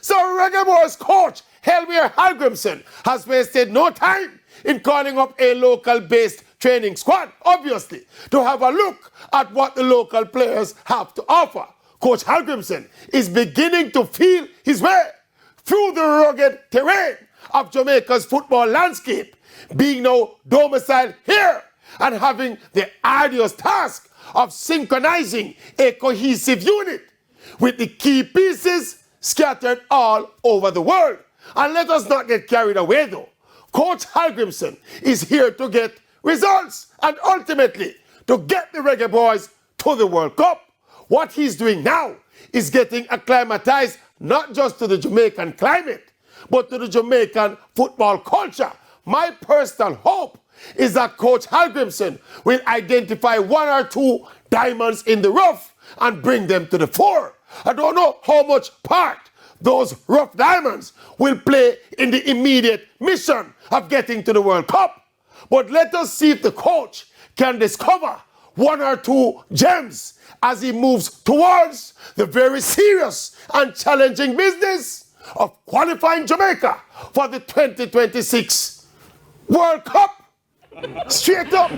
So Reggae Boyz coach Helmer Hallgrimsson has wasted no time in calling up a local-based training squad, obviously, to have a look at what the local players have to offer. Coach Hallgrimsson is beginning to feel his way through the rugged terrain of Jamaica's football landscape, being now domiciled here and having the arduous task of synchronizing a cohesive unit with the key pieces scattered all over the world. And let us not get carried away though. Coach Hallgrimsson is here to get results and ultimately to get the Reggae Boyz to the World Cup. What he's doing now is getting acclimatized not just to the Jamaican climate, but to the Jamaican football culture. My personal hope is that Coach Hallgrimsson will identify one or two diamonds in the rough and bring them to the fore. I don't know how much part those rough diamonds will play in the immediate mission of getting to the World Cup. But let us see if the coach can discover one or two gems as he moves towards the very serious and challenging business of qualifying Jamaica for the 2026 World Cup. Straight up.